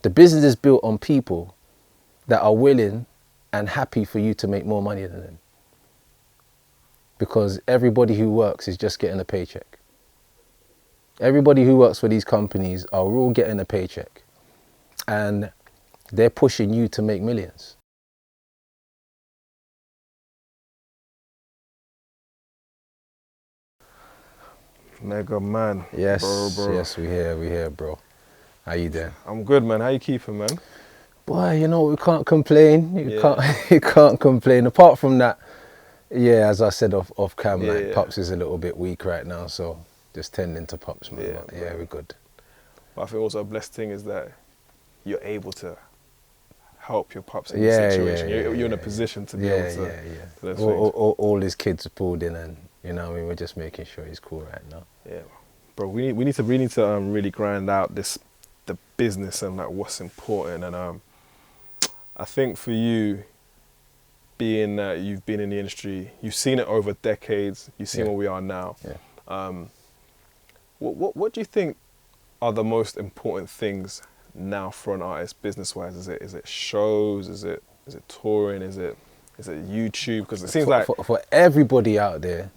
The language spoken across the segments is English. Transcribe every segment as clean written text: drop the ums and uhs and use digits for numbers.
The business is built on people that are willing and happy for you to make more money than them. Because everybody who works is just getting a paycheck. Everybody who works for these companies are all getting a paycheck. And they're pushing you to make millions. Mega man. Yes, bro. yes, we here, bro. How you doing? I'm good, man. How you keeping, man? Boy, you know, we can't complain. Yeah. You can't complain. Apart from that, yeah, as I said off cam, Yeah, like yeah. Pups is a little bit weak right now, so just tending to Pups, man. Yeah, But yeah, we're good. But I think also a blessed thing is that you're able to help your Pups in Yeah, this situation. yeah, you're in a yeah, position to be Yeah, able to. yeah. to those things. All his kids are pulled in, and you know, what I mean, we're just making sure he's cool right now. Yeah, bro. We need to really grind out the business and like what's important. And I think for you, being that you've been in the industry, you've seen it over decades. You've seen where we are now. Yeah. What do you think are the most important things now for an artist, business-wise? Is it shows? Is it touring? Is it YouTube? Because it seems like for everybody out there,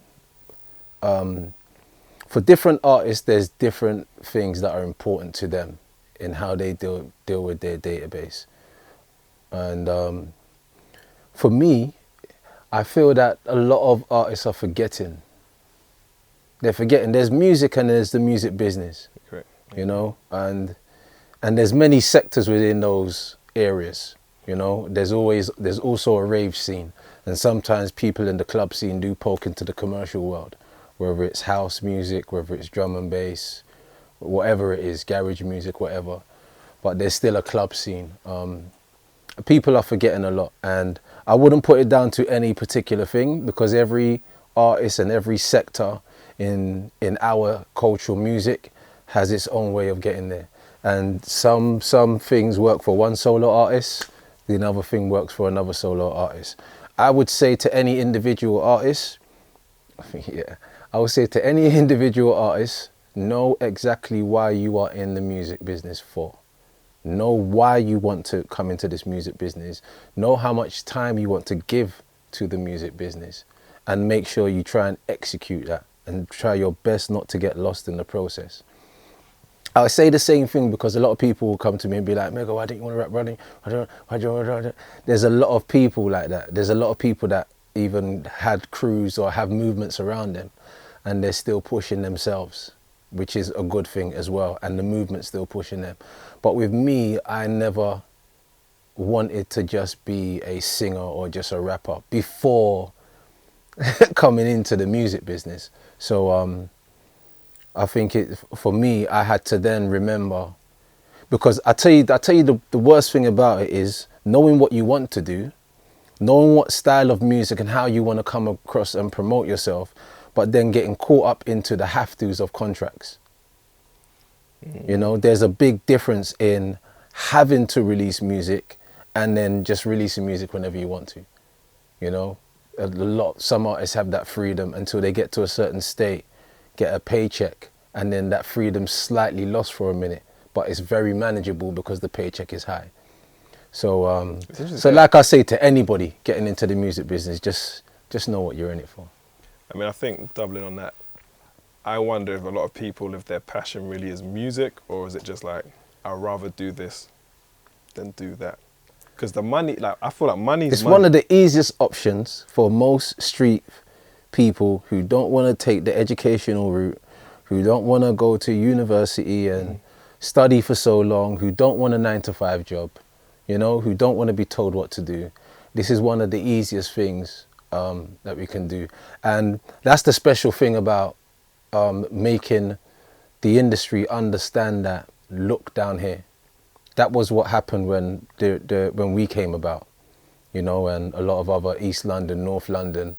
for different artists, there's different things that are important to them in how they deal with their database. And for me, I feel that a lot of artists are forgetting. They're forgetting there's music and there's the music business. correct. You know, and there's many sectors within those areas. You know, there's also a rave scene, and sometimes people in the club scene do poke into the commercial world, whether it's house music, whether it's drum and bass, whatever it is, garage music, whatever. But there's still a club scene. People are forgetting a lot, and I wouldn't put it down to any particular thing, because every artist and every sector in our cultural music has its own way of getting there. And some things work for one solo artist, the another thing works for another solo artist. I would say to any individual artist, know exactly why you are in the music business for. Know why you want to come into this music business. Know how much time you want to give to the music business, and make sure you try and execute that and try your best not to get lost in the process. I say the same thing because a lot of people will come to me and be like, Mega, why don't you want to rap running? There's a lot of people like that. There's a lot of people that even had crews or have movements around them, and they're still pushing themselves, which is a good thing as well, and the movement's still pushing them. But with me, I never wanted to just be a singer or just a rapper before coming into the music business. So I think for me, I had to then remember, because I tell you the worst thing about it is knowing what you want to do, knowing what style of music and how you want to come across and promote yourself, but then getting caught up into the have-tos of contracts. You know, there's a big difference in having to release music and then just releasing music whenever you want to. You know, some artists have that freedom until they get to a certain state, get a paycheck, and then that freedom's slightly lost for a minute, but it's very manageable because the paycheck is high. So like I say to anybody getting into the music business, just know what you're in it for. I mean, I think doubling on that, I wonder if a lot of people, if their passion really is music, or is it just like, I'd rather do this than do that? Because the money, like, I feel like money is money. One of the easiest options for most street people who don't want to take the educational route, who don't want to go to university and study for so long, who don't want a 9-to-5 job, you know, who don't want to be told what to do. This is one of the easiest things that we can do. And that's the special thing about making the industry understand that, look down here. That was what happened when we came about, you know, and a lot of other East London, North London,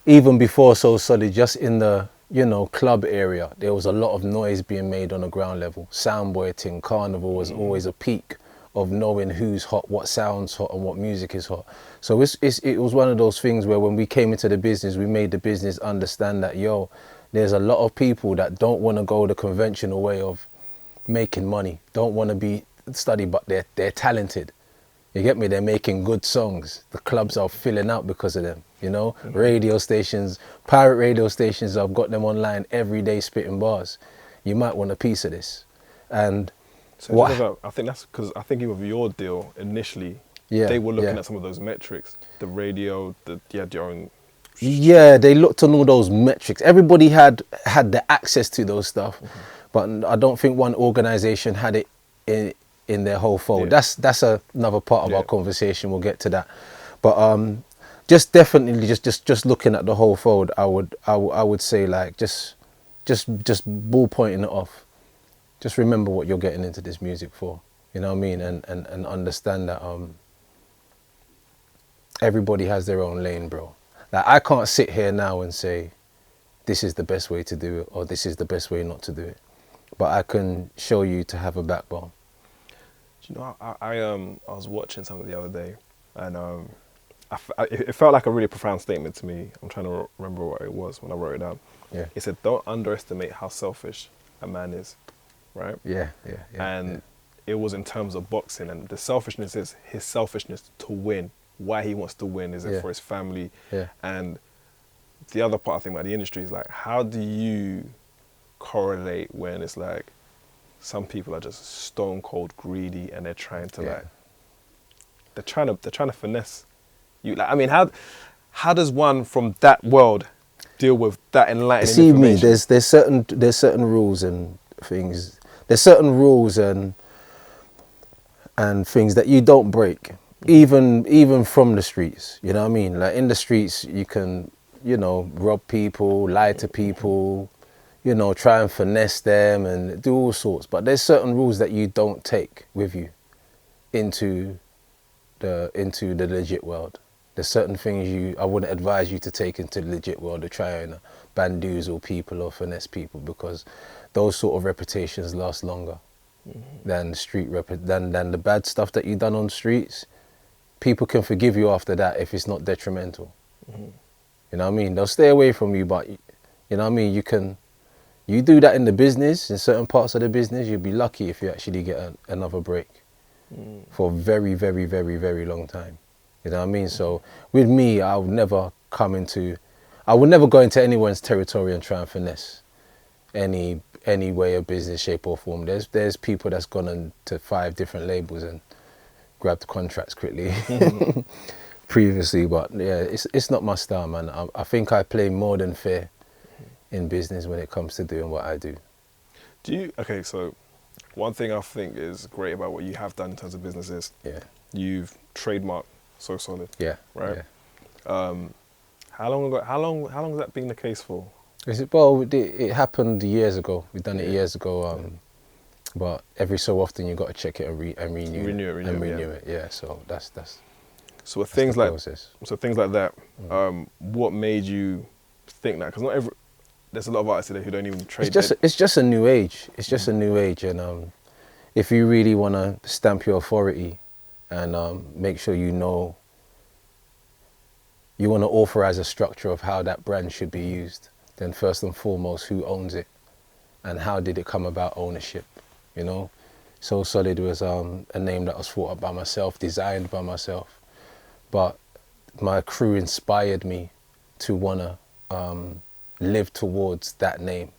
even before So Solid, just in the, you know, club area, there was a lot of noise being made on the ground level. Soundboy thing, Carnival was always a peak of knowing who's hot, what sounds hot, and what music is hot. So it was one of those things where when we came into the business, we made the business understand that, yo, there's a lot of people that don't want to go the conventional way of making money, don't want to be study, but they're talented. You get me? They're making good songs. The clubs are filling out because of them. You know, radio stations, pirate radio stations. I've got them online every day spitting bars. You might want a piece of this. And So what? I think that's because I think with your deal initially, Yeah, they were looking yeah. at some of those metrics, the radio, you had your own. Yeah, they looked on all those metrics. Everybody had the access to those stuff, but I don't think one organization had it in their whole fold. Yeah. That's another part of Yeah. our conversation. We'll get to that, but just definitely just looking at the whole fold, I would say like just ball pointing it off. Just remember what you're getting into this music for. You know what I mean, and understand that everybody has their own lane, bro. Like, I can't sit here now and say, this is the best way to do it, or this is the best way not to do it. But I can show you to have a backbone. Do you know, I was watching something the other day, and it felt like a really profound statement to me. I'm trying to remember what it was when I wrote it down. Yeah. It said, "Don't underestimate how selfish a man is," right? Yeah. And it was in terms of boxing, and the selfishness is his selfishness to win. Why he wants to win, is it for his family? Yeah. And the other part I think about the industry is like, how do you correlate when it's like some people are just stone cold greedy and they're trying to they're trying to finesse you? Like, I mean, how does one from that world deal with that enlightening See me, information? there's certain rules and things. There's certain rules and things that you don't break. Even from the streets, you know what I mean? Like, in the streets, you can, rob people, lie to people, try and finesse them and do all sorts. But there's certain rules that you don't take with you into the legit world. There's certain things I wouldn't advise you to take into the legit world to try and bamboozle people or finesse people, because those sort of reputations last longer than than the bad stuff that you've done on the streets. People can forgive you after that if it's not detrimental. You know what I mean? They'll stay away from you, but you know what I mean? You do that in the business, in certain parts of the business, you'll be lucky if you actually get another break for a very, very, very, very long time. You know what I mean? So with me, I would never go into anyone's territory and try and finesse any way of business, shape or form. There's people that's gone into 5 different labels and grabbed contracts quickly previously, but yeah, it's not my style, man. I think I play more than fair in business when it comes to doing what I do. Okay, so one thing I think is great about what you have done in terms of business is you've trademarked So Solid. Yeah. Right. Yeah. How long has that been the case for? Well, it happened years ago. We've done it years ago. But every so often you got to check it and renew it. Yeah, so that's so things the like process. So things like that. What made you think that? Because there's a lot of artists today who don't even trade. It's just a new age. It's just a new age, and if you really want to stamp your authority and make sure you want to authorize a structure of how that brand should be used, then first and foremost, who owns it and how did it come about ownership? So Solid was a name that was thought up by myself, designed by myself, but my crew inspired me to want to live towards that name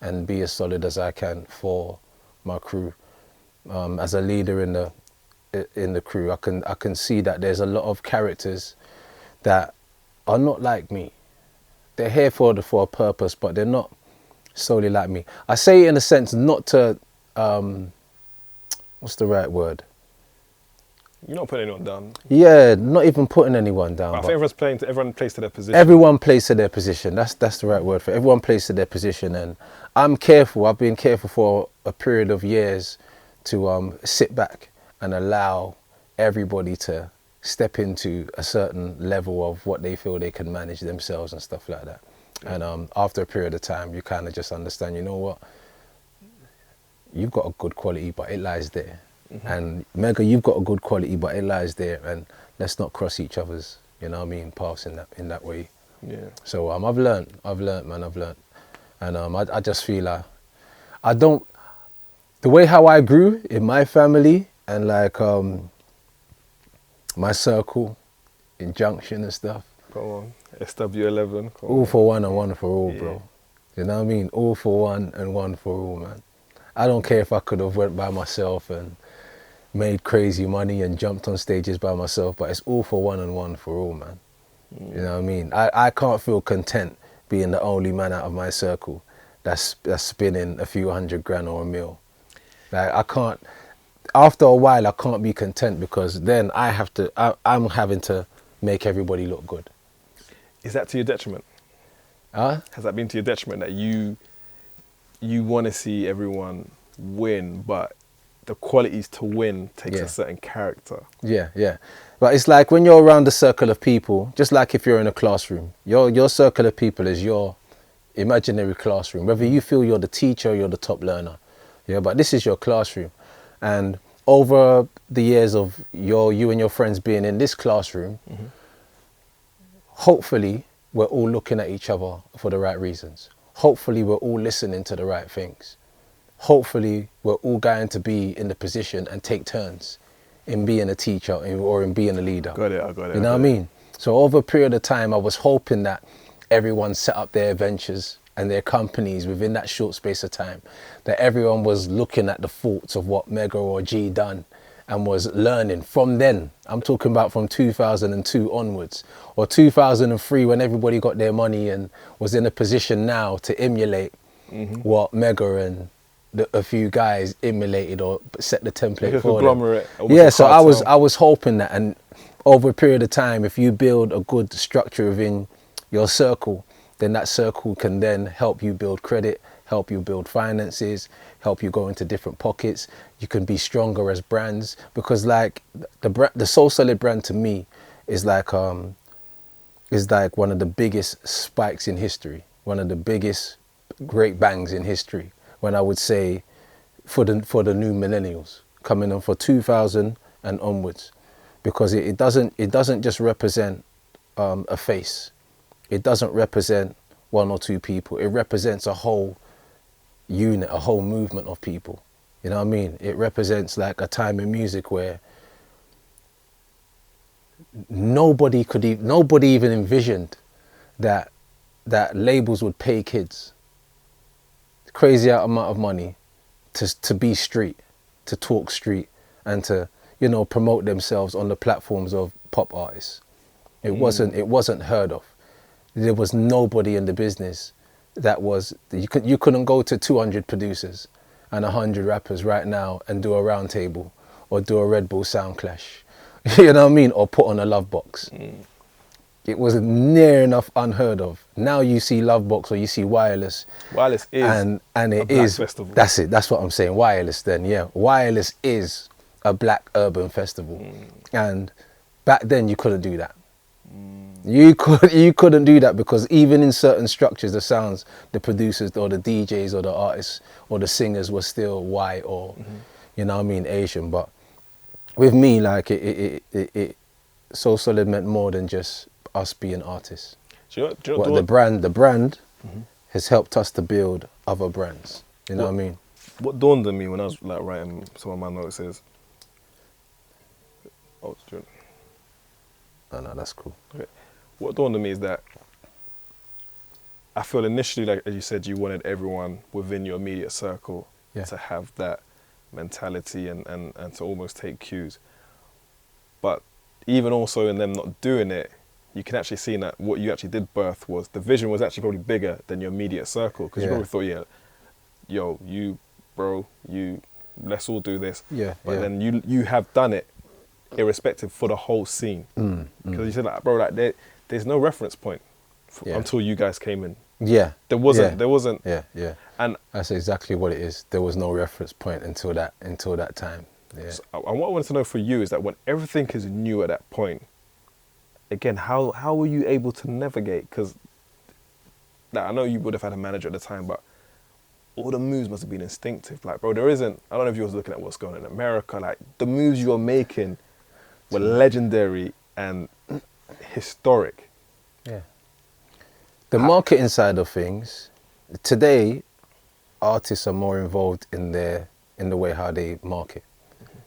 and be as solid as I can for my crew. As a leader in the crew, I can see that there's a lot of characters that are not like me. They're here for a purpose, but they're not solely like me. I say it in a sense not to what's the right word? You're not putting anyone down. Yeah, not even putting anyone down. But I think everyone plays to their position. Everyone plays to their position. That's the right word for it. Everyone plays to their position, and I'm careful. I've been careful for a period of years to sit back and allow everybody to step into a certain level of what they feel they can manage themselves and stuff like that. And after a period of time, you kind of just understand, you know what? You've got a good quality, but it lies there. And Mega, you've got a good quality, but it lies there. And let's not cross each other's, paths in that way. Yeah. So I've learned, man. And I just feel the way how I grew in my family, and like my circle in Junction and stuff. Come on. SW11. Come All on. for one and one for all, Yeah. bro. You know what I mean? All for one and one for all, man. I don't care if I could have went by myself and made crazy money and jumped on stages by myself, but it's all for one and one for all, man. You know what I mean? I can't feel content being the only man out of my circle that's spinning a few $100,000 or $1 million. Like I can't. After a while, I can't be content because then I'm having to make everybody look good. Is that to your detriment? Huh? Has that been to your detriment that you want to see everyone win, but the qualities to win takes Yeah. a certain character? Yeah, yeah. But it's like when you're around a circle of people, just like if you're in a classroom, your circle of people is your imaginary classroom. Whether you feel you're the teacher or you're the top learner. Yeah, but this is your classroom. And over the years of you and your friends being in this classroom, hopefully we're all looking at each other for the right reasons. Hopefully we're all listening to the right things. Hopefully we're all going to be in the position and take turns in being a teacher or in being a leader. Got it, I got it. You know what I mean? So over a period of time, I was hoping that everyone set up their ventures and their companies within that short space of time, that everyone was looking at the faults of what Mega or G done and was learning from then. I'm talking about from 2002 onwards, or 2003 when everybody got their money and was in a position now to emulate what Mega and a few guys emulated or set the template Like a for conglomerate, them. almost Yeah, a so cartel. I was hoping that, and over a period of time, if you build a good structure within your circle, then that circle can then help you build credit, help you build finances, help you go into different pockets. You can be stronger as brands, because like the Soul Solid brand to me is like one of the biggest spikes in history, one of the biggest great bangs in history. When I would say for the new millennials coming on for 2000 and onwards, because it doesn't just represent a face. It doesn't represent one or two people. It represents a whole unit, a whole movement of people. You know what I mean? It represents like a time in music where nobody even envisioned that labels would pay kids crazy amount of money to be street, to talk street, and to promote themselves on the platforms of pop artists. It wasn't heard of. There was nobody in the business that was, you couldn't go to 200 producers and 100 rappers right now and do a round table or do a Red Bull sound clash, you know what I mean, or put on a Love Box. It was near enough unheard of. Now you see Love Box or you see Wireless. Wireless is and it a black is festival. That's it. That's what I'm saying. Wireless then, yeah. Wireless is a black urban festival. And back then you couldn't do that. You couldn't do that because even in certain structures, the sounds, the producers or the DJs or the artists or the singers were still white or, you know what I mean, Asian. But with me, like it So Solid meant more than just us being artists. Do you know What the brand has helped us to build other brands. You know what I mean? What dawned on me when I was like writing some of my notes is, No, that's cool. okay. What dawned on me is that I feel initially, like as you said, you wanted everyone within your immediate circle to have that mentality and to almost take cues. But even also in them not doing it, you can actually see that what you actually did birth was, the vision was actually probably bigger than your immediate circle. Because you probably thought, yo, you, bro, let's all do this. But then you have done it irrespective for the whole scene. Because you said, like, bro, like there's no reference point until you guys came in. There wasn't. And that's exactly what it is. There was no reference point until that time. So, and what I wanted to know for you is that when everything is new at that point, again, how were you able to navigate? Because I know you would have had a manager at the time, but all the moves must have been instinctive. Like, bro, I don't know if you was looking at what's going on in America. Like, the moves you were making were legendary and historic. The marketing side of things, today, artists are more involved in the way how they market.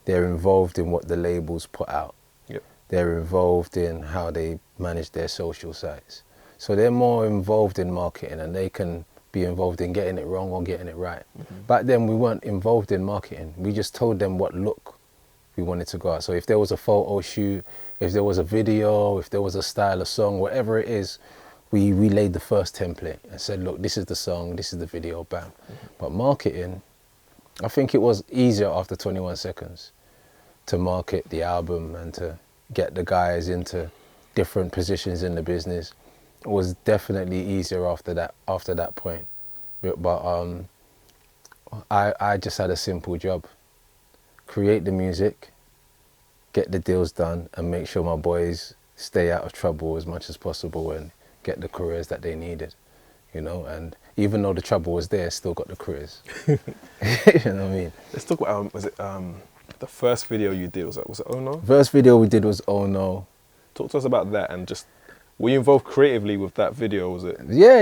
They're involved in what the labels put out. Yep. They're involved in how they manage their social sites. So they're more involved in marketing, and they can be involved in getting it wrong or getting it right. Back then, we weren't involved in marketing. We just told them what look we wanted to go out. So if there was a photo shoot, if there was a video, if there was a style of song, whatever it is, we laid the first template and said, look, this is the song, this is the video, bam. But marketing, I think it was easier after 21 Seconds to market the album and to get the guys into different positions in the business. It was definitely easier after that point. But I just had a simple job: create the music, get the deals done, and make sure my boys stay out of trouble as much as possible and get the careers that they needed, you know. And even though the trouble was there, still got the careers. You know what I mean? Let's talk about was it the first video you did? Was it Oh No? First video we did was Oh No. Talk to us about that, and just were you involved creatively with that video? Was it? Yeah.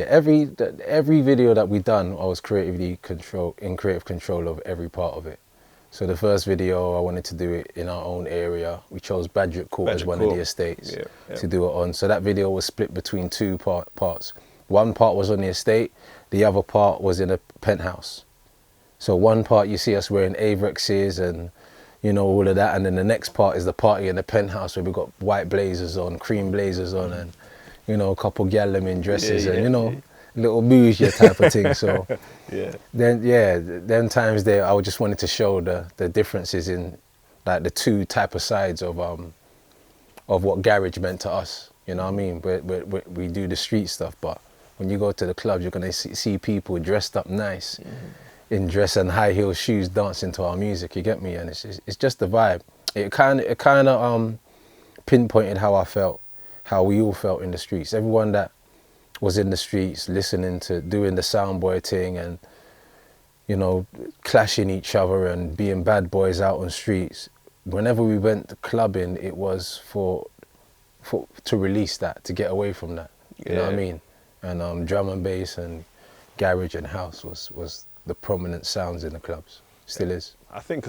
Every video that we done, I was in creative control of every part of it. So the first video, I wanted to do it in our own area. We chose Badrick Court as one of the estates to do it on. So that video was split between two parts. One part was on the estate, the other part was in a penthouse. So one part you see us wearing Avrexes and, you know, all of that, and then the next part is the party in the penthouse where we got white blazers on, cream blazers on, and, you know, a couple gal them in dresses and, you know, little bougie type of thing. So then times there, I just wanted to show the differences in like the two type of sides of what garage meant to us. You know what I mean? We do the street stuff, but when you go to the clubs, you're gonna see people dressed up nice, in dress and high heel shoes, dancing to our music. You get me? And it's just the vibe. It kind of pinpointed how I felt, how we all felt in the streets. Everyone that was in the streets listening to doing the soundboy thing and, you know, clashing each other and being bad boys out on streets. Whenever we went clubbing, it was to release that, to get away from that. You know what I mean? And drum and bass and garage and house was the prominent sounds in the clubs. Still is. I think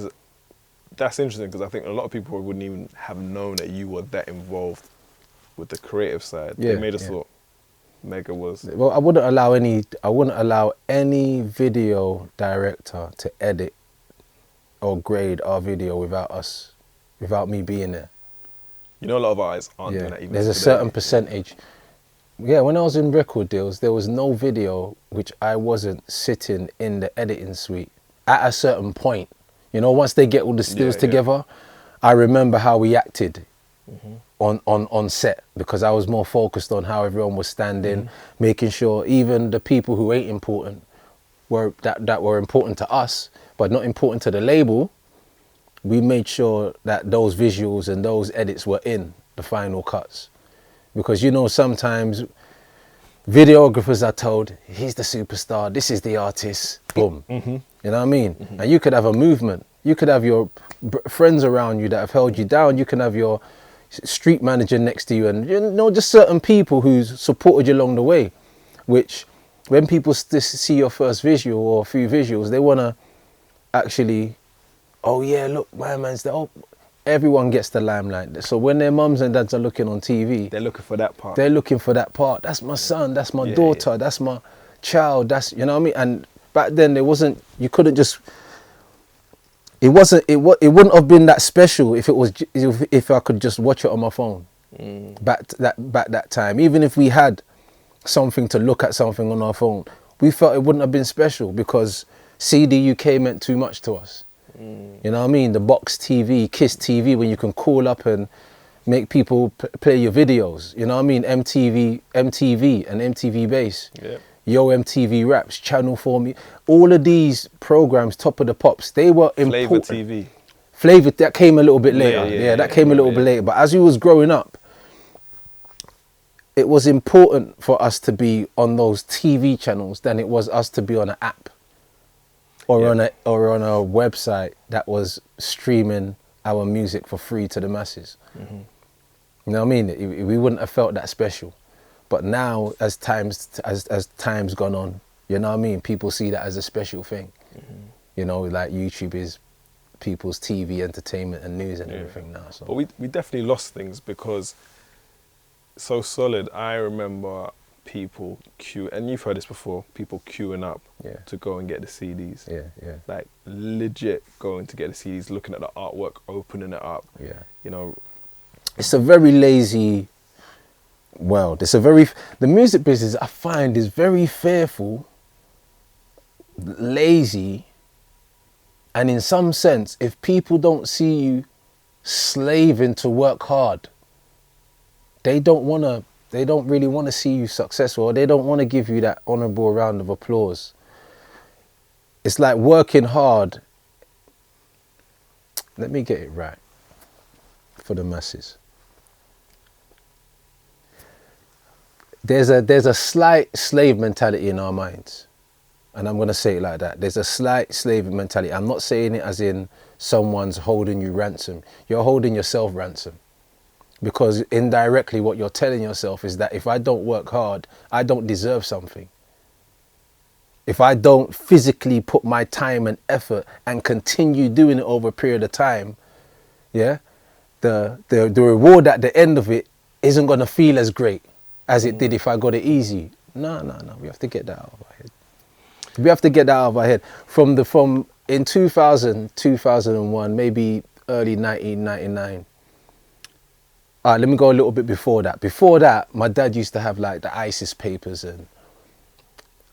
that's interesting, because I think a lot of people wouldn't even have known that you were that involved with the creative side. They made us thought Mega was. Well, I wouldn't allow any video director to edit or grade our video without me being there. You know, a lot of artists aren't doing that even. There's a certain percentage. Yeah, when I was in record deals, there was no video which I wasn't sitting in the editing suite at a certain point. You know, once they get all the stills together, I remember how we acted on set, because I was more focused on how everyone was standing, making sure even the people who ain't important that were important to us, but not important to the label, we made sure that those visuals and those edits were in the final cuts. Because, you know, sometimes videographers are told, he's the superstar, this is the artist, boom. You know what I mean? And you could have a movement. You could have your friends around you that have held you down. You can have your street manager next to you, and, you know, just certain people who supported you along the way, which when people see your first visual or a few visuals, they want to actually, oh yeah, look, my man's there. Oh, everyone gets the limelight. So when their mums and dads are looking on TV, they're looking for that part. They're looking for that part. That's my son, that's my daughter, that's my child, that's, you know what I mean? And back then there wasn't, you couldn't just, it wouldn't have been that special if I could just watch it on my phone. Back that time, even if we had something to look at, something on our phone, we felt it wouldn't have been special, because CD UK meant too much to us. You know what I mean? The box TV, Kiss TV, when you can call up and make people play your videos. You know what I mean? MTV and MTV Bass. Yo MTV Raps, Channel 4, all of these programs, Top of the Pops, they were important. Flavor TV. Flavor, that came a little bit later. That came a little bit later. But as we was growing up, it was important for us to be on those TV channels than it was us to be on an app or on a website that was streaming our music for free to the masses. You know what I mean? We wouldn't have felt that special. But now, as time's gone on, you know what I mean? People see that as a special thing. You know, like YouTube is people's TV entertainment and news and everything now. So But we definitely lost things because So Solid, I remember people and you've heard this before, people queuing up to go and get the CDs. yeah. Like legit going to get the CDs, looking at the artwork, opening it up. Yeah. You know, It's a very lazy world. The music business, I find, is very fearful, lazy, and in some sense, if people don't see you slaving to work hard, they don't really want to see you successful, or they don't want to give you that honorable round of applause. It's like working hard. Let me get it right for the masses. There's a slight slave mentality in our minds. And I'm going to say it like that. There's a slight slave mentality. I'm not saying it as in someone's holding you ransom. You're holding yourself ransom. Because indirectly what you're telling yourself is that if I don't work hard, I don't deserve something. If I don't physically put my time and effort and continue doing it over a period of time, yeah, the reward at the end of it isn't going to feel as great as it did if I got it easy. No. We have to get that out of our head. We have to get that out of our head. From in 2000, 2001, maybe early 1999. Let me go a little bit before that. Before that, my dad used to have like the ISIS papers, and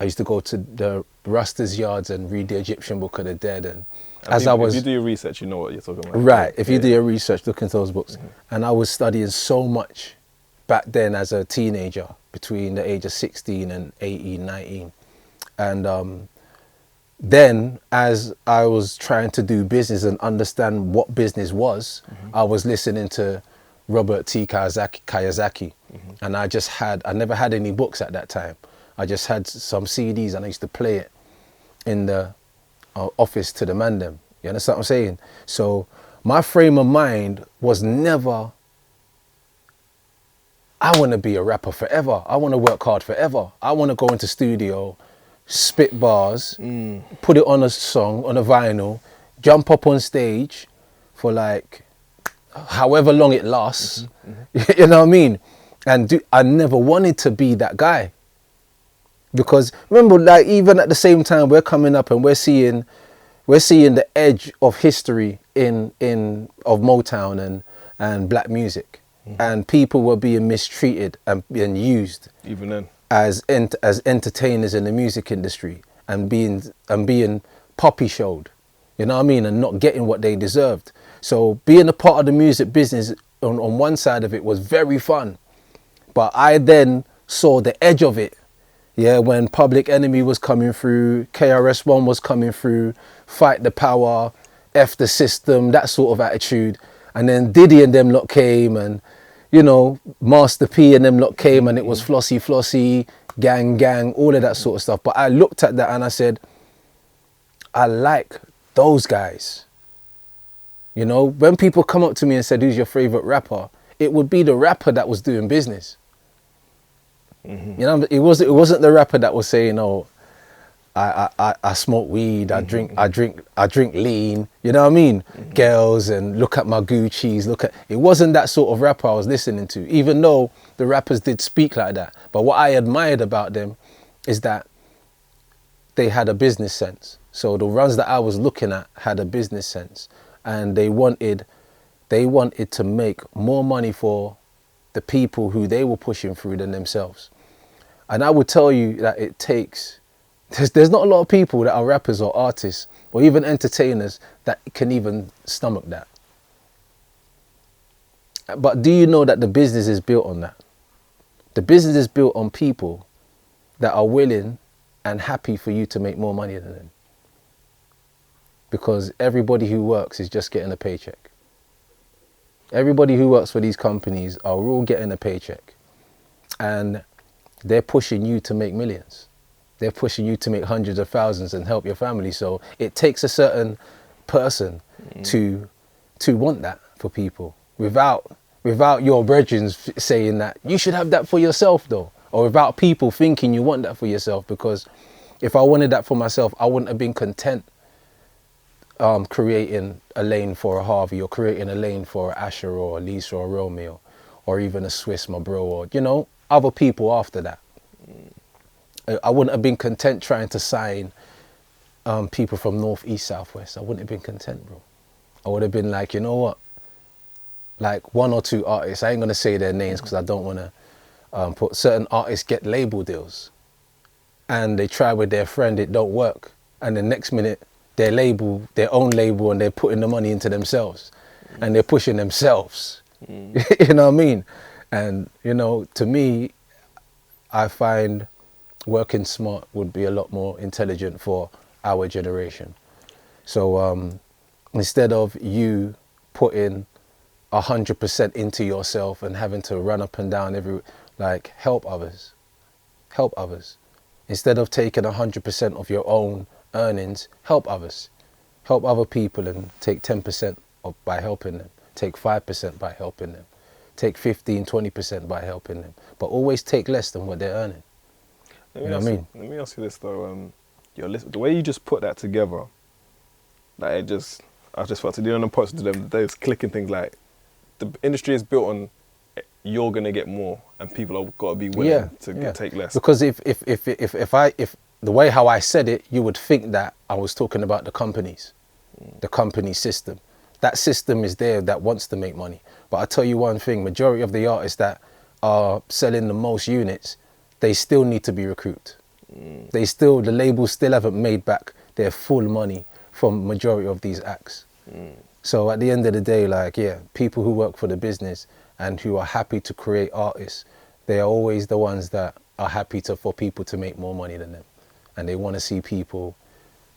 I used to go to the Rastas yards and read the Egyptian Book of the Dead. And as if you do your research, you know what you're talking about. Right. If you do your research, look into those books. And I was studying so much back then as a teenager, between the age of 16 and 18, 19. And then as I was trying to do business and understand what business was, I was listening to Robert T. Kiyosaki. And I never had any books at that time. I just had some CDs and I used to play it in the office to the man them. You understand what I'm saying? So my frame of mind was never, I want to be a rapper forever. I want to work hard forever. I want to go into studio, spit bars, put it on a song, on a vinyl, jump up on stage for like however long it lasts. You know what I mean? And I never wanted to be that guy. Because remember, like even at the same time, we're coming up and we're seeing the edge of history of Motown and black music. And people were being mistreated and used Even then. as entertainers in the music industry and being poppy showed, you know what I mean, and not getting what they deserved. So being a part of the music business on one side of it was very fun, but I then saw the edge of it. Yeah, when Public Enemy was coming through, KRS-One was coming through, Fight the Power, F the System, that sort of attitude. And then Diddy and them lot came, and, you know, Master P and them lot came, and it was Flossy Flossy, Gang Gang, all of that sort of stuff. But I looked at that and I said, I like those guys. You know, when people come up to me and said, who's your favorite rapper? It would be the rapper that was doing business. You know, it wasn't the rapper that was saying, oh, I smoke weed, I drink lean, you know what I mean? Girls and look at my Gucci's, it wasn't that sort of rapper I was listening to, even though the rappers did speak like that. But what I admired about them is that they had a business sense. So the runs that I was looking at had a business sense, and they wanted to make more money for the people who they were pushing through than themselves. And I would tell you that it takes, there's not a lot of people that are rappers or artists or even entertainers that can even stomach that. But do you know that the business is built on that? The business is built on people that are willing and happy for you to make more money than them. Because everybody who works is just getting a paycheck. Everybody who works for these companies are all getting a paycheck. And they're pushing you to make millions. They're pushing you to make hundreds of thousands and help your family. So it takes a certain person to want that for people without your brethren saying that you should have that for yourself though, or without people thinking you want that for yourself. Because if I wanted that for myself, I wouldn't have been content creating a lane for a Harvey, or creating a lane for a Asher or a Lisa or a Romeo, or even a Swiss, my bro, or, you know, other people after that. I wouldn't have been content trying to sign people from North, East, South, West. I wouldn't have been content, bro. I would have been like, you know what? Like one or two artists, I ain't going to say their names because I don't want to put certain artists get label deals. And they try with their friend, it don't work. And the next minute, their own label, and they're putting the money into themselves. And they're pushing themselves. You know what I mean? And, you know, to me, I find working smart would be a lot more intelligent for our generation. So instead of you putting 100% into yourself and having to run up and down help others. Help others. Instead of taking 100% of your own earnings, help others. Help other people and take 10% by helping them. Take 5% by helping them. Take 15, 20% by helping them. But always take less than what they're earning. You know what I mean? Let me ask you this though. The way you just put that together, like I just felt to do on the post to them, they was clicking things like, the industry is built on you're gonna get more, and people have got to be willing to take less. Because if the way how I said it, you would think that I was talking about the companies, the company system. That system is there that wants to make money. But I tell you one thing: majority of the artists that are selling the most units, they still need to be recruited. The labels still haven't made back their full money from majority of these acts. So at the end of the day, like, people who work for the business and who are happy to create artists, they are always the ones that are happy for people to make more money than them. And they want to see people,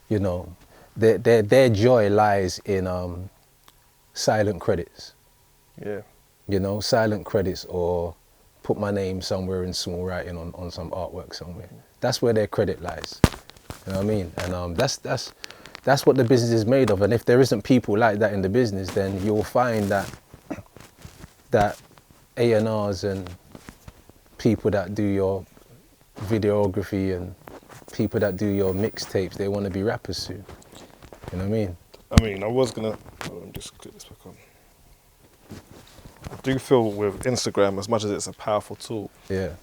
you know, their joy lies in silent credits. Yeah. You know, silent credits, or put my name somewhere in small writing on some artwork somewhere. That's where their credit lies. You know what I mean? And that's what the business is made of. And if there isn't people like that in the business, then you'll find that A&Rs and people that do your videography and people that do your mixtapes, they want to be rappers soon. You know what I mean? I was gonna just click this back on. I do feel with Instagram, as much as it's a powerful tool,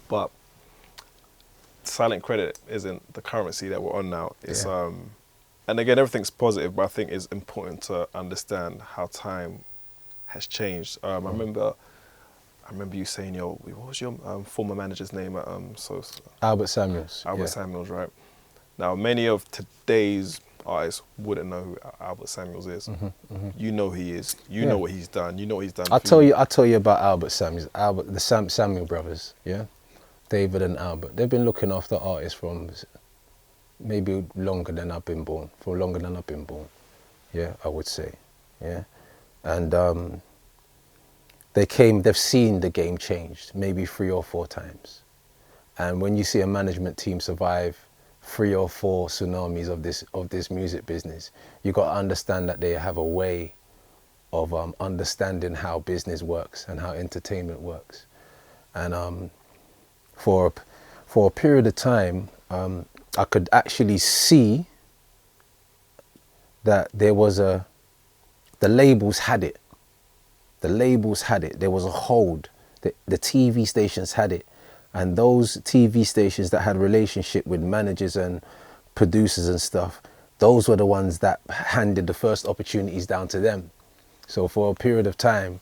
but silent credit isn't the currency that we're on now. It's and again, everything's positive, but I think it's important to understand how time has changed. I remember you saying what was your former manager's name at Albert Samuels. Albert Samuels, right? Now, many of today's artists wouldn't know who Albert Samuels is. You know who he is. You know what he's done. You know what he's done. I'll tell you about Albert Samuels. The Samuel brothers, David and Albert. They've been looking after artists from maybe longer than I've been born. I would say. And they've seen the game changed maybe 3 or 4 times. And when you see a management team survive 3 or 4 tsunamis of this music business, you got to understand that they have a way of understanding how business works and how entertainment works. And for a period of time, I could actually see that there was the labels had it. The labels had it. There was a hold. The TV stations had it. And those TV stations that had relationship with managers and producers and stuff, those were the ones that handed the first opportunities down to them. So for a period of time,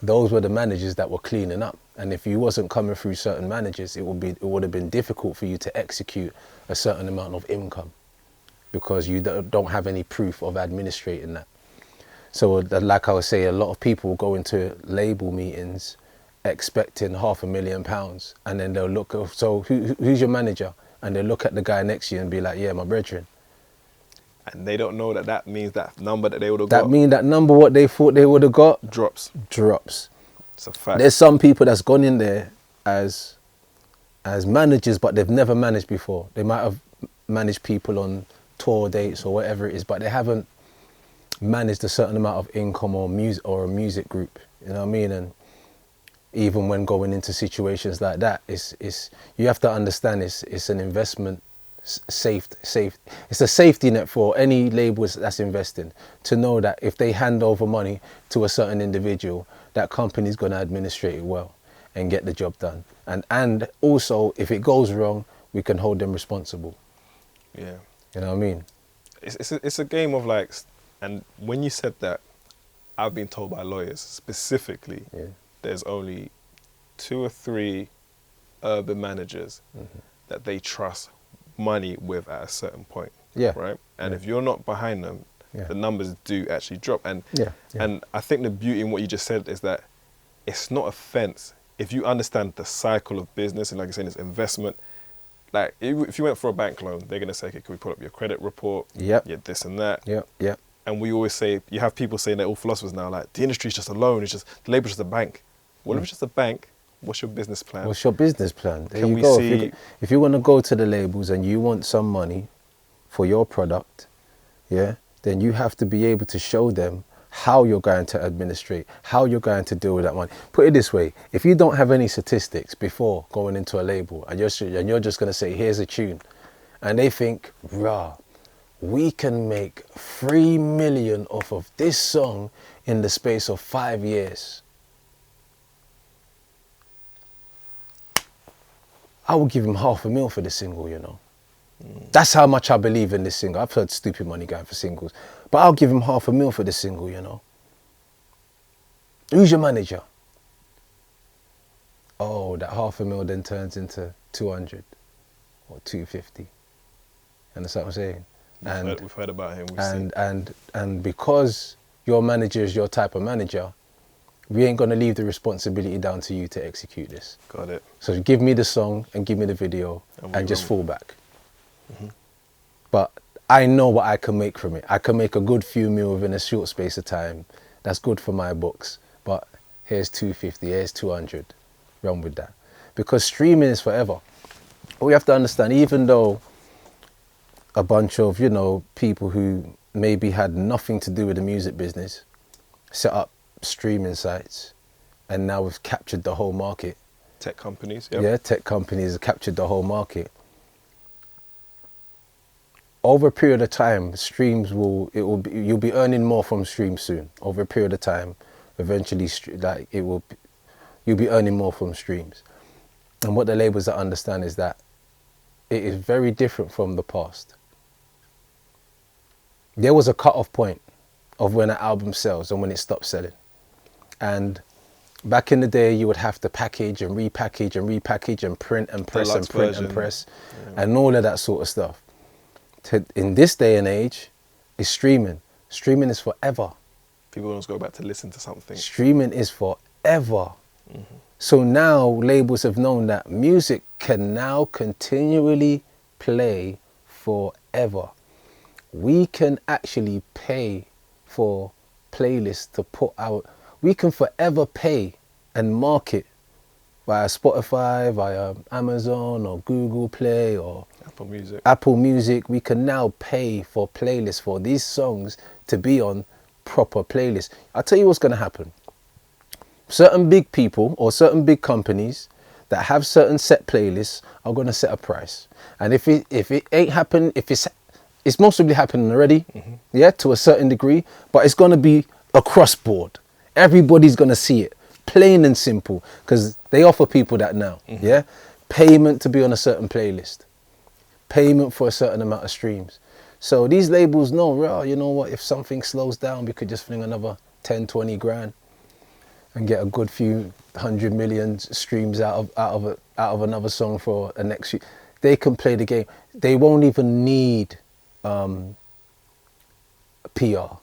those were the managers that were cleaning up. And if you wasn't coming through certain managers, it would have been difficult for you to execute a certain amount of income, because you don't have any proof of administrating that. So like I was saying, a lot of people go into label meetings expecting £500,000, and then they'll look, so who's your manager? And they'll look at the guy next to you and be like, yeah, my brethren. And they don't know that means that number that they would have got. That means that number what they thought they would have got drops. It's a fact. There's some people that's gone in there as managers, but they've never managed before. They might have managed people on tour dates or whatever it is, but they haven't managed a certain amount of income or a music group. You know what I mean? And even when going into situations like that, it's you have to understand it's an investment safe. It's a safety net for any labels that's investing to know that if they hand over money to a certain individual, that company's going to administrate it well and get the job done. And also, if it goes wrong, we can hold them responsible. Yeah. You know what I mean? It's a game of like, and when you said that, I've been told by lawyers specifically, there's only 2 or 3 urban managers that they trust money with at a certain point. Yeah. Right? And if you're not behind them, the numbers do actually drop. And and I think the beauty in what you just said is that it's not a fence. If you understand the cycle of business, and like I said, it's investment. Like if you went for a bank loan, they're gonna say, okay, can we pull up your credit report? Yep. Yeah, this and that. Yep. And we always say, you have people saying, they're all philosophers now, like the industry is just a loan, it's just, the label's just a bank. Well, if it's just a bank, what's your business plan? What's your business plan? There Can you we go. see- If you want to go to the labels and you want some money for your product, then you have to be able to show them how you're going to administrate, how you're going to deal with that money. Put it this way, if you don't have any statistics before going into a label and you're just going to say, here's a tune, and they think, rah, we can make 3 million off of this song in the space of 5 years. I would give him $500,000 for the single, you know. That's how much I believe in this single. I've heard stupid money going for singles, but I'll give him $500,000 for the single, you know. Who's your manager? Oh, that $500,000 then turns into 200 or 250. Understand what I'm saying? We've heard about him. And because your manager is your type of manager, we ain't gonna leave the responsibility down to you to execute this. Got it. So give me the song and give me the video and just fall back. But I know what I can make from it. I can make a good few mil within a short space of time. That's good for my books. But here's 250, here's 200. Run with that. Because streaming is forever. We have to understand, even though a bunch of, you know, people who maybe had nothing to do with the music business set up streaming sites, and now we've captured the whole market. Tech companies, tech companies have captured the whole market. Over a period of time, you'll be earning more from streams soon. Over a period of time, eventually, you'll be earning more from streams. And what the labels that understand is that it is very different from the past. There was a cut-off point of when an album sells and when it stops selling. And back in the day, you would have to package and repackage and repackage and print and press and print and press and all of that sort of stuff. In this day and age, it's streaming. Streaming is forever. People don't go back to listen to something. Streaming is forever. So now labels have known that music can now continually play forever. We can actually pay for playlists to put out. We can forever pay and market via Spotify, via Amazon or Google Play or Apple Music. We can now pay for playlists for these songs to be on proper playlists. I'll tell you what's going to happen. Certain big people or certain big companies that have certain set playlists are going to set a price. And if it ain't happened, it's mostly happening already, to a certain degree, but it's going to be across board. Everybody's going to see it, plain and simple, because they offer people that now, payment to be on a certain playlist, payment for a certain amount of streams. So these labels know, well, you know what, if something slows down, we could just fling another 10, 20 grand and get a good few 100 million streams out of another song for the next few. They can play the game. They won't even need PR.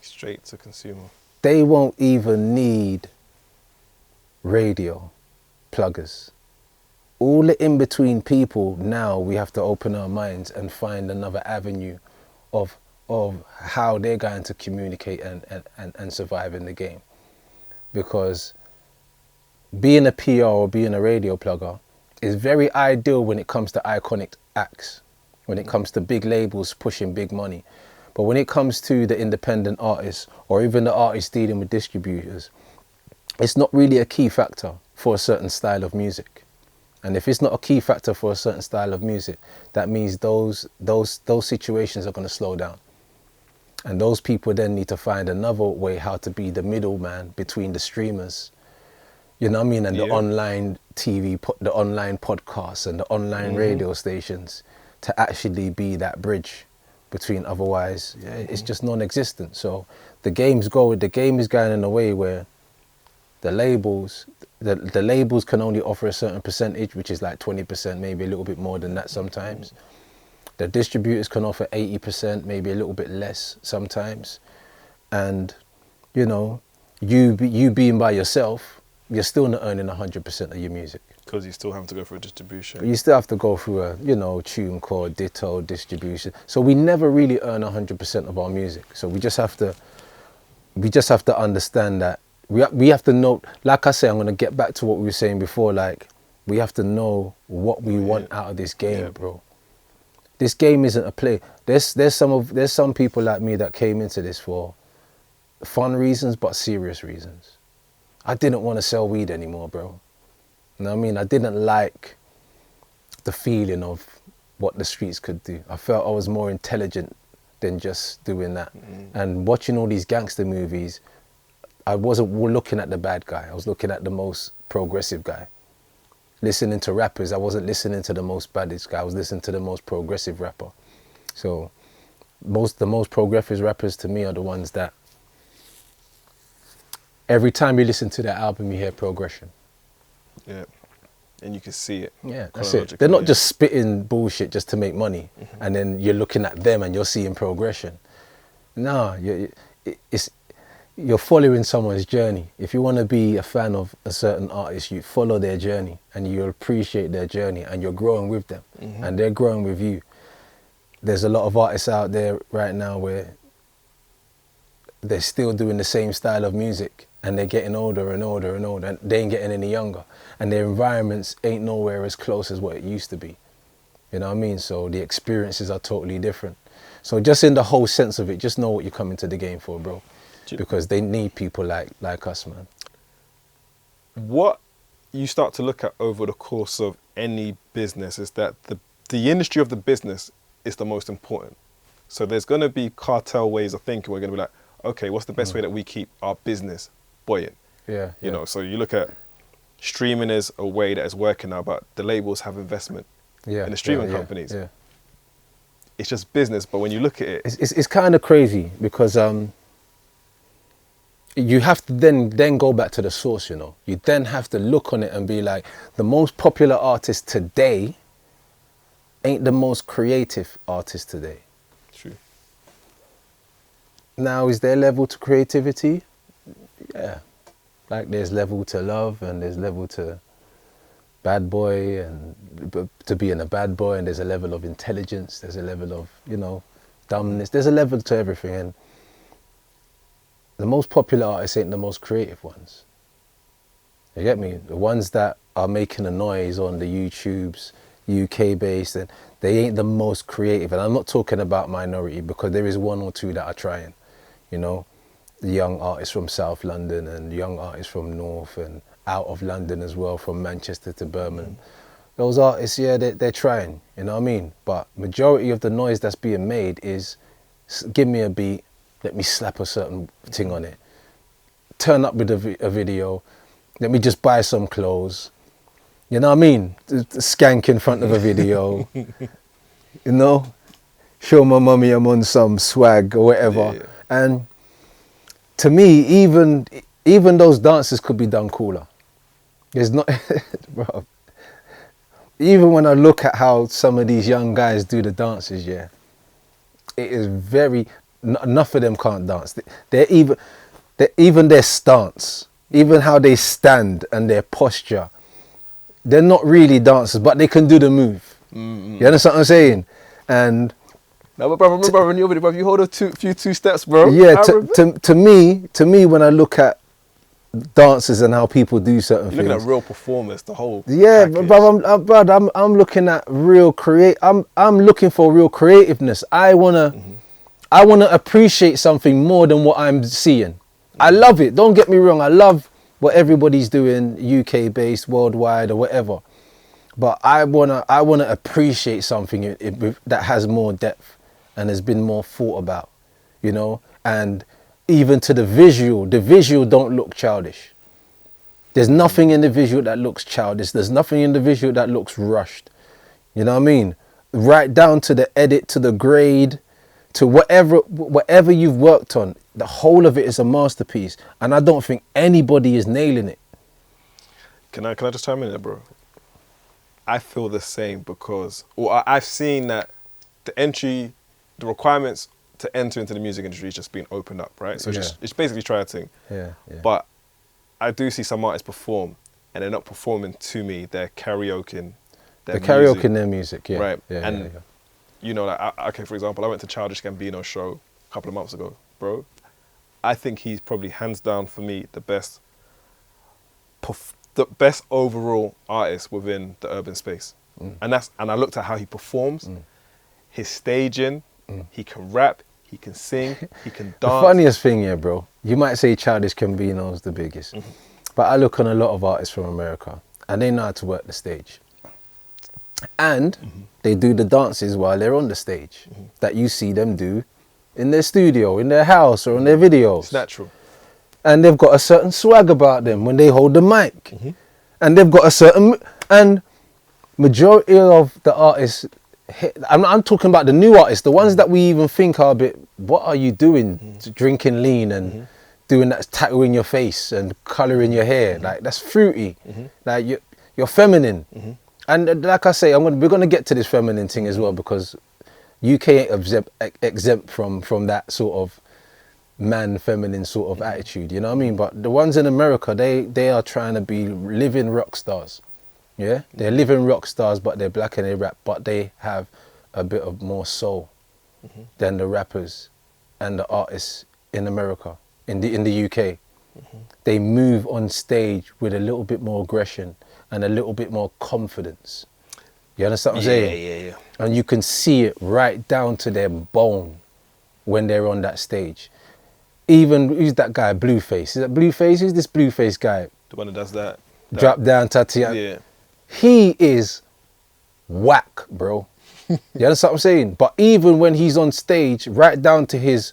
Straight to consumer. They won't even need radio pluggers. All the in-between people, now we have to open our minds and find another avenue of how they're going to communicate and survive in the game. Because being a PR or being a radio plugger is very ideal when it comes to iconic acts, when it comes to big labels pushing big money. But when it comes to the independent artists or even the artists dealing with distributors, it's not really a key factor for a certain style of music. And if it's not a key factor for a certain style of music, that means those situations are going to slow down. And those people then need to find another way how to be the middleman between the streamers, you know what I mean, and the online TV, the online podcasts and the online radio stations, to actually be that bridge between. Otherwise, it's just non-existent. So the game is going in a way where the labels can only offer a certain percentage, which is like 20%, maybe a little bit more than that sometimes. The distributors can offer 80%, maybe a little bit less sometimes. And, you know, you being by yourself, you're still not earning 100% of your music. Because you still have to go through a distribution. You still have to go through a, you know, TuneCore, Ditto, distribution. So we never really earn 100% of our music. So we just have to understand that we have to know, like I say, I'm going to get back to what we were saying before, like, we have to know what we want out of this game, bro. This game isn't a play. There's some people like me that came into this for fun reasons, but serious reasons. I didn't want to sell weed anymore, bro. You know what I mean? I didn't like the feeling of what the streets could do. I felt I was more intelligent than just doing that. And watching all these gangster movies, I wasn't looking at the bad guy. I was looking at the most progressive guy. Listening to rappers, I wasn't listening to the most baddest guy. I was listening to the most progressive rapper. So the most progressive rappers to me are the ones that every time you listen to their album, you hear progression. Yeah, and you can see it. Yeah, that's it. They're not just spitting bullshit just to make money, and then you're looking at them and you're seeing progression. No, you're following someone's journey. If you want to be a fan of a certain artist, you follow their journey and you appreciate their journey, and you're growing with them, and they're growing with you. There's a lot of artists out there right now where they're still doing the same style of music, and they're getting older and older and older, and they ain't getting any younger, and their environments ain't nowhere as close as what it used to be. You know what I mean? So the experiences are totally different. So just in the whole sense of it, just know what you're coming to the game for, bro. Because they need people like us, man. What you start to look at over the course of any business is that the industry of the business is the most important. So there's going to be cartel ways of thinking. We're going to be like, okay, what's the best way that we keep our business buoyant? Yeah. You know, so you look at streaming as a way that is working now, but the labels have investment in the streaming companies. Yeah. It's just business, but when you look at it... It's kind of crazy because... you have to then go back to the source, you know. You then have to look on it and be like, the most popular artist today ain't the most creative artist today. True. Now, is there level to creativity? Yeah. Like there's level to love, and there's level to bad boy, and to being a bad boy, and there's a level of intelligence, there's a level of, you know, dumbness, there's a level to everything. And the most popular artists ain't the most creative ones. You get me? The ones that are making a noise on the YouTubes, UK based, and they ain't the most creative. And I'm not talking about minority, because there is one or two that are trying, you know, the young artists from South London and young artists from North and out of London as well, from Manchester to Birmingham. Those artists, yeah, they're trying, you know what I mean? But majority of the noise that's being made is, give me a beat, let me slap a certain thing on it. Turn up with a video. Let me just buy some clothes. You know what I mean? Skank in front of a video. You know? Show my mummy I'm on some swag or whatever. Yeah. And to me, even those dances could be done cooler. There's not... bro. Even when I look at how some of these young guys do the dances, yeah, it is very... Enough of them can't dance. They're even their stance, even how they stand and their posture, they're not really dancers, but they can do the move. You understand what I'm saying? And no, but brother, in your video, brother, you hold a few two steps, bro. Yeah, to me, when I look at dances and how people do certain things, looking at real performers, the whole brother, I'm looking at real I'm looking for real creativeness. I wanna appreciate something more than what I'm seeing. I love it. Don't get me wrong. I love what everybody's doing, UK based, worldwide, or whatever. But I wanna appreciate something that has more depth and has been more thought about, you know. And even to the visual don't look childish. There's nothing in the visual that looks childish. There's nothing in the visual that looks rushed. You know what I mean? Right down to the edit, to the grade, to whatever you've worked on. The whole of it is a masterpiece, and I don't think anybody is nailing it. Can I just chime in there, bro? I feel the same because I've seen that the requirements to enter into the music industry is just being opened up, right? So it's basically trying. Yeah. But I do see some artists perform, and they're not performing to me. They're karaokeing. They're karaokeing their music, yeah. Right. Yeah, and yeah. you know, like, okay, for example, I went to Childish Gambino's show a couple of months ago, bro. I think he's probably hands down for me the best overall artist within the urban space. And I looked at how he performs, his staging, he can rap, he can sing, he can dance. The funniest thing, yeah, bro, you might say Childish Gambino's the biggest, but I look on a lot of artists from America, and they know how to work the stage. And they do the dances while they're on the stage that you see them do in their studio, in their house, or on their videos. It's natural. And they've got a certain swag about them when they hold the mic. And they've got a certain... And majority of the artists... I'm talking about the new artists, the ones that we even think are a bit... What are you doing? Drinking lean and doing that, tattooing your face and colouring your hair. Like, that's fruity. Like, you're feminine. And like I say, we're going to get to this feminine thing as well, because UK ain't exempt from that sort of man-feminine sort of attitude, you know what I mean? But the ones in America, they are trying to be living rock stars, yeah? They're living rock stars, but they're black and they rap, but they have a bit of more soul than the rappers and the artists in America, in the UK. They move on stage with a little bit more aggression and a little bit more confidence. You understand what I'm saying? Yeah. And you can see it right down to their bone when they're on that stage. Even, who's that guy, Blueface? Is that Blueface? Who's this Blueface guy? The one that does that. Drop down, Tatiana. Yeah. He is whack, bro. You understand what I'm saying? But even when he's on stage, right down to his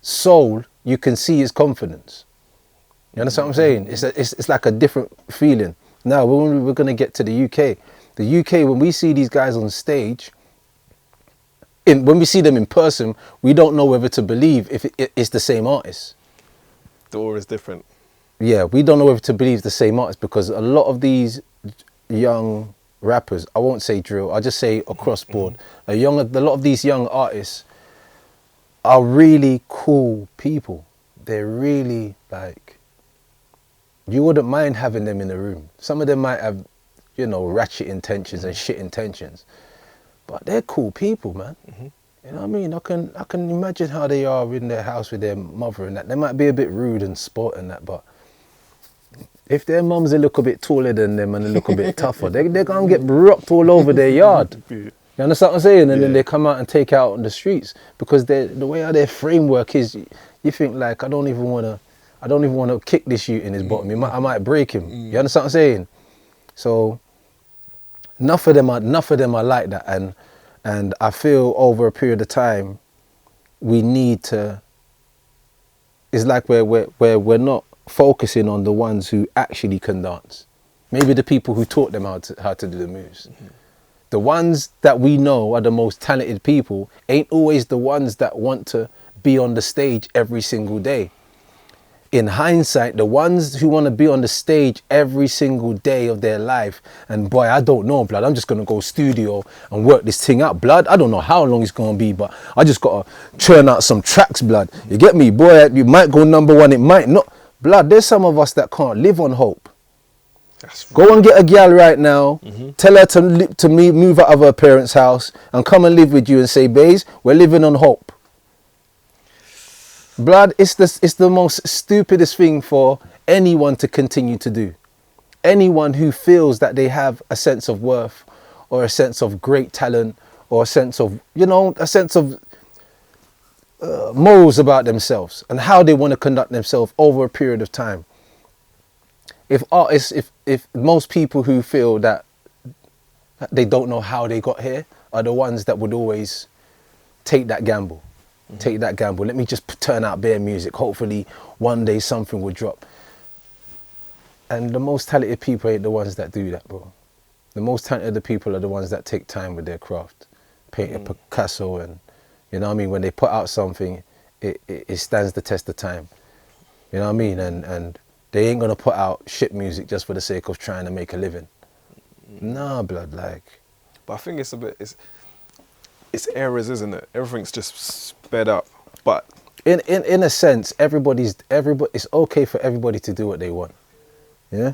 soul, you can see his confidence. You understand what I'm saying? It's like a different feeling. Now, we're going to get to the UK. The UK, when we see these guys on stage, when we see them in person, we don't know whether to believe if it's the same artist. The aura is different. Yeah, we don't know whether to believe the same artist, because a lot of these young rappers, I won't say drill, I'll just say across board, a lot of these young artists are really cool people. They're really like, you wouldn't mind having them in the room. Some of them might have, you know, ratchet intentions and shit intentions, but they're cool people, man. You know what I mean? I can imagine how they are in their house with their mother and that. They might be a bit rude and sport and that, but if their mum's a little bit taller than them and a little bit tougher, they're going to get rocked all over their yard. You understand what I'm saying? And then they come out and take out on the streets, because the way how their framework is, you think like, I don't even want to kick this youth in his bottom. I might break him. You understand what I'm saying? So enough of them are like that, and I feel over a period of time we need to. It's like we're not focusing on the ones who actually can dance. Maybe the people who taught them how to do the moves. The ones that we know are the most talented people ain't always the ones that want to be on the stage every single day. In hindsight, the ones who want to be on the stage every single day of their life, and boy, I don't know, blood, I'm just going to go studio and work this thing out, blood. I don't know how long it's going to be, but I just got to churn out some tracks, blood. You get me? Boy, you might go number one, it might not. Blood, there's some of us that can't live on hope. Go and get a gal right now, tell her to move out of her parents' house and come and live with you and say, babes, we're living on hope. Blood, it's the most stupidest thing for anyone to continue to do. Anyone who feels that they have a sense of worth or a sense of great talent or a sense of, morals about themselves and how they want to conduct themselves over a period of time. If most people who feel that they don't know how they got here are the ones that would always take that gamble. Take that gamble. Let me just turn out bare music. Hopefully one day something will drop. And the most talented people ain't the ones that do that, bro. The most talented people are the ones that take time with their craft. Paint a Picasso and, you know what I mean? When they put out something, it stands the test of time. You know what I mean? And they ain't gonna put out shit music just for the sake of trying to make a living. Nah, blood, like. But I think it's a bit, it's errors, isn't it? Everything's just sped up. But In a sense, everybody. It's okay for everybody to do what they want. Yeah.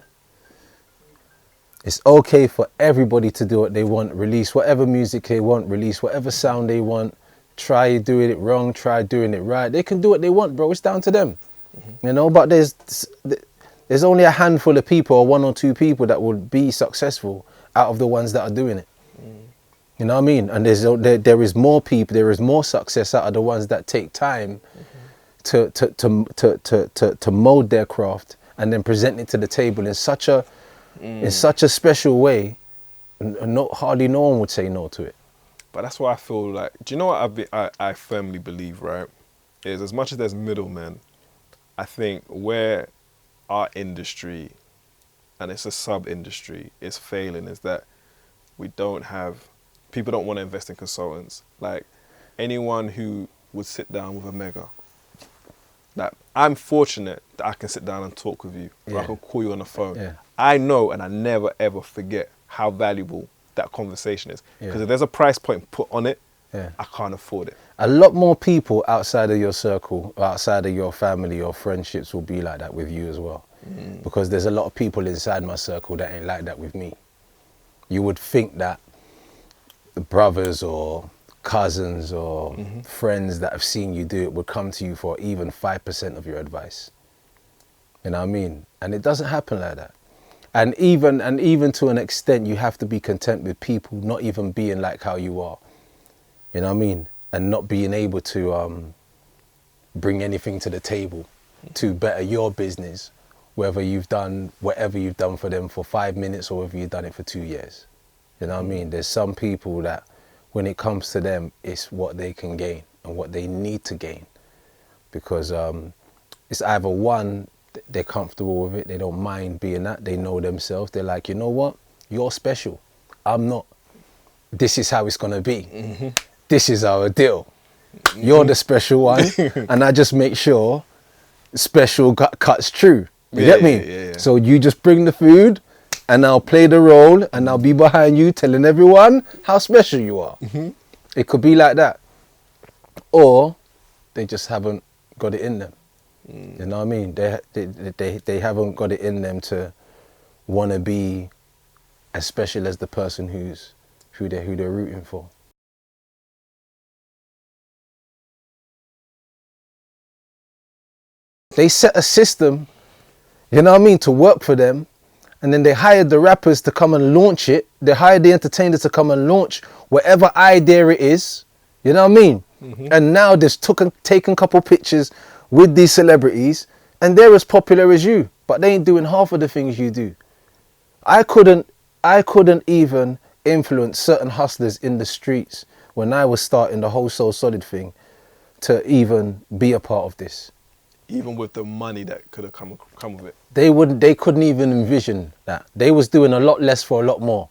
It's okay for everybody to do what they want. Release whatever music they want. Release whatever sound they want. Try doing it wrong. Try doing it right. They can do what they want, bro. It's down to them. You know. But there's only a handful of people, or one or two people, that will be successful out of the ones that are doing it. You know what I mean? And there is more people, there is more success out of the ones that take time to mold their craft and then present it to the table in such a special way. Hardly no one would say no to it. But that's why I feel like, do you know what I firmly believe, right? Is as much as there's middlemen, I think where our industry, and it's a sub-industry, is failing is that people don't want to invest in consultants. Like anyone who would sit down with a mega. Like I'm fortunate that I can sit down and talk with you. Or I can call you on the phone. Yeah. I know, and I never ever forget how valuable that conversation is. Because if there's a price point put on it, I can't afford it. A lot more people outside of your circle, outside of your family or friendships will be like that with you as well. Because there's a lot of people inside my circle that ain't like that with me. You would think that the brothers or cousins or friends that have seen you do it would come to you for even 5% of your advice. You know what I mean? And it doesn't happen like that. And even to an extent, you have to be content with people not even being like how you are. You know what I mean? And not being able to bring anything to the table to better your business, whether you've done whatever you've done for them for 5 minutes or whether you've done it for 2 years. You know what I mean? There's some people that when it comes to them, it's what they can gain and what they need to gain. Because it's either one, they're comfortable with it, they don't mind being that, they know themselves, they're like, you know what? You're special. I'm not. This is how it's going to be. This is our deal. You're the special one, and I just make sure special cuts true. You get me? Yeah. So you just bring the food, and I'll play the role, and I'll be behind you telling everyone how special you are. It could be like that. Or they just haven't got it in them. You know what I mean? They haven't got it in them to want to be as special as the person who they're rooting for. They set a system, you know what I mean, to work for them. And then they hired the rappers to come and launch it. They hired the entertainers to come and launch whatever idea it is. You know what I mean? And now they've taken a couple pictures with these celebrities and they're as popular as you, but they ain't doing half of the things you do. I couldn't even influence certain hustlers in the streets when I was starting the whole Soul Solid thing to even be a part of this. Even with the money that could have come with it. They couldn't even envision that. They was doing a lot less for a lot more.